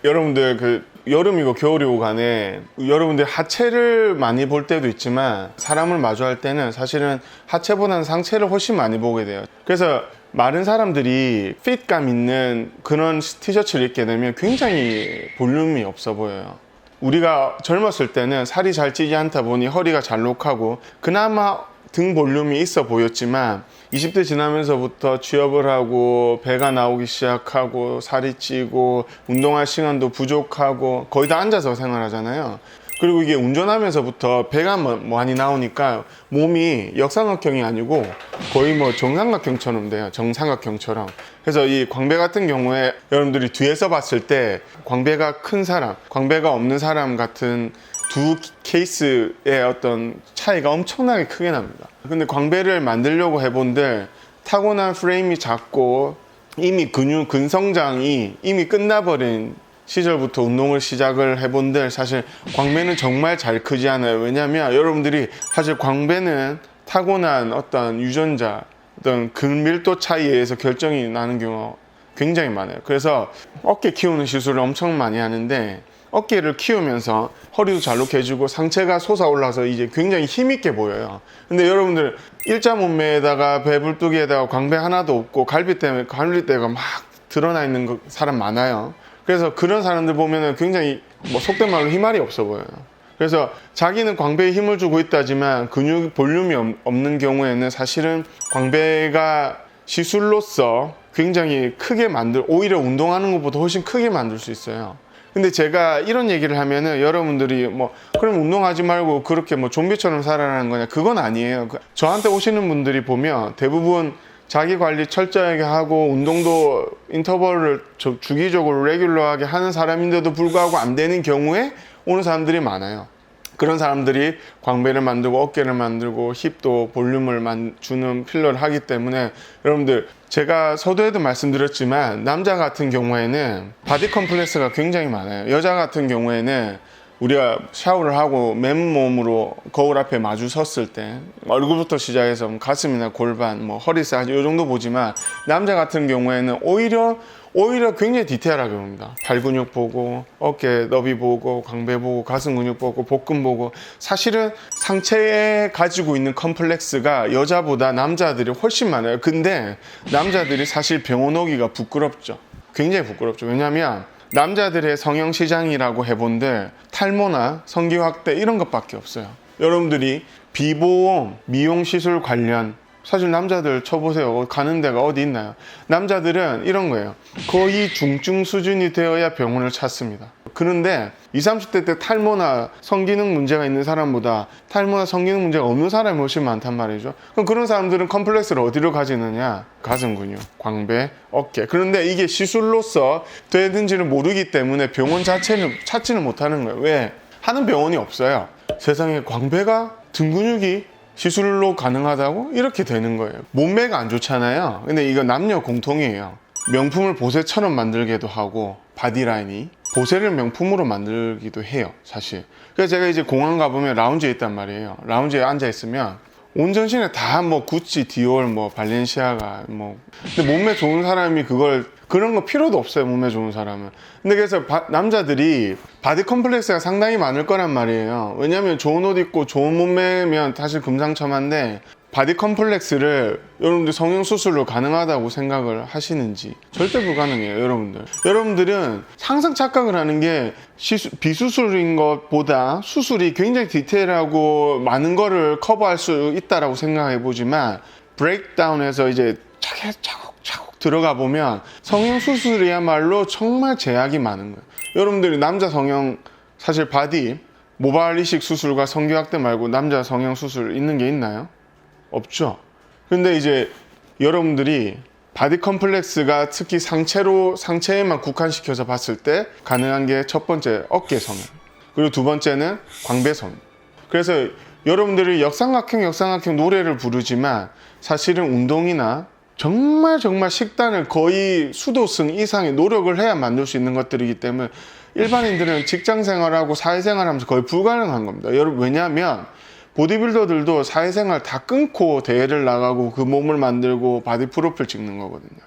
여러분들 여름이고 겨울이고 간에 여러분들 하체를 많이 볼 때도 있지만 사람을 마주할 때는 사실은 하체보다는 상체를 훨씬 많이 보게 돼요. 그래서 마른 사람들이 핏감 있는 그런 티셔츠를 입게 되면 굉장히 볼륨이 없어 보여요. 우리가 젊었을 때는 살이 잘 찌지 않다 보니 허리가 잘록하고 그나마 등 볼륨이 있어 보였지만 20대 지나면서부터 취업을 하고 배가 나오기 시작하고 살이 찌고 운동할 시간도 부족하고 거의 다 앉아서 생활하잖아요. 그리고 이게 운전하면서부터 배가 많이 나오니까 몸이 역삼각형이 아니고 거의 정삼각형처럼 돼요. 정삼각형처럼. 그래서 이 광배 같은 경우에 여러분들이 뒤에서 봤을 때 광배가 큰 사람, 광배가 없는 사람 같은 두 케이스의 어떤 차이가 엄청나게 크게 납니다. 근데 광배를 만들려고 해본들 타고난 프레임이 작고 이미 근성장이 이미 끝나버린 시절부터 운동을 시작을 해본들 사실 광배는 정말 잘 크지 않아요. 왜냐하면 여러분들이 사실 광배는 타고난 어떤 유전자, 어떤 근밀도 차이에 의해서 결정이 나는 경우가 굉장히 많아요. 그래서 어깨 키우는 시술을 엄청 많이 하는데 어깨를 키우면서 허리도 잘록해지고 상체가 솟아올라서 이제 굉장히 힘있게 보여요. 근데 여러분들 일자 몸매에다가 배불뚝에다가 광배 하나도 없고 갈비뼈가 막 드러나 있는 사람 많아요. 그래서 그런 사람들 보면은 굉장히 속된 말로 힘알이 없어 보여요. 그래서 자기는 광배에 힘을 주고 있다지만 근육 볼륨이 없는 경우에는 사실은 광배가 시술로서 굉장히 크게 오히려 운동하는 것보다 훨씬 크게 만들 수 있어요. 근데 제가 이런 얘기를 하면은 여러분들이 그럼 운동하지 말고 그렇게 좀비처럼 살아라는 거냐, 그건 아니에요. 저한테 오시는 분들이 보면 대부분 자기 관리 철저하게 하고 운동도 인터벌을 주기적으로 레귤러하게 하는 사람인데도 불구하고 안 되는 경우에 오는 사람들이 많아요. 그런 사람들이 광배를 만들고 어깨를 만들고 힙도 볼륨을 주는 필러를 하기 때문에 여러분들, 제가 서두에도 말씀드렸지만 남자 같은 경우에는 바디 컴플렉스가 굉장히 많아요. 여자 같은 경우에는 우리가 샤워를 하고 맨몸으로 거울 앞에 마주 섰을 때 얼굴부터 시작해서 가슴이나 골반, 허리 사이즈 이 정도 보지만 남자 같은 경우에는 오히려 굉장히 디테일하게 봅니다. 발 근육 보고 어깨 너비 보고 광배 보고 가슴 근육 보고 복근 보고. 사실은 상체에 가지고 있는 컴플렉스가 여자보다 남자들이 훨씬 많아요. 근데 남자들이 사실 병원 오기가 부끄럽죠. 굉장히 부끄럽죠. 왜냐하면 남자들의 성형 시장이라고 해본들 탈모나 성기 확대 이런 것밖에 없어요. 여러분들이 비보험, 미용 시술 관련 사실 남자들 쳐보세요. 가는 데가 어디 있나요? 남자들은 이런 거예요. 거의 중증 수준이 되어야 병원을 찾습니다. 그런데 20, 30대 때 탈모나 성기능 문제가 있는 사람보다 탈모나 성기능 문제가 없는 사람이 훨씬 많단 말이죠. 그럼 그런 사람들은 컴플렉스를 어디로 가지느냐? 가슴 근육, 광배, 어깨. 그런데 이게 시술로서 되는지를 모르기 때문에 병원 자체는 찾지는 못하는 거예요. 왜? 하는 병원이 없어요. 세상에 광배가 등 근육이 시술로 가능하다고? 이렇게 되는 거예요. 몸매가 안 좋잖아요. 근데 이거 남녀 공통이에요. 명품을 보세처럼 만들기도 하고 바디라인이 보세를 명품으로 만들기도 해요, 사실. 그래서 제가 이제 공항 가보면 라운지에 있단 말이에요. 라운지에 앉아있으면 온 전신에 다 구찌, 디올, 발렌시아가 근데 몸매 좋은 사람이 그런 거 필요도 없어요, 몸매 좋은 사람은. 근데 그래서 남자들이 바디 컴플렉스가 상당히 많을 거란 말이에요. 왜냐면 좋은 옷 입고 좋은 몸매면 사실 금상첨화인데 바디 컴플렉스를 여러분들 성형수술로 가능하다고 생각을 하시는지 절대 불가능해요. 여러분들은 항상 착각을 하는 게 비수술인 것보다 수술이 굉장히 디테일하고 많은 거를 커버할 수 있다라고 생각해 보지만 브레이크다운해서 이제 차곡차곡 들어가 보면 성형수술이야말로 정말 제약이 많은 거예요. 여러분들이 남자 성형 사실 바디 모발 이식 수술과 성기 확대 말고 남자 성형 수술 있는 게 있나요? 없죠. 근데 이제 여러분들이 바디 컴플렉스가 특히 상체에만 국한시켜서 봤을 때 가능한 게 첫 번째 어깨 성형, 그리고 두 번째는 광배 성형. 그래서 여러분들이 역삼각형 노래를 부르지만 사실은 운동이나 정말 식단을 거의 수도승 이상의 노력을 해야 만들 수 있는 것들이기 때문에 일반인들은 직장 생활하고 사회생활 하면서 거의 불가능한 겁니다. 여러분, 왜냐하면 보디빌더들도 사회생활 다 끊고 대회를 나가고 그 몸을 만들고 바디 프로필 찍는 거거든요.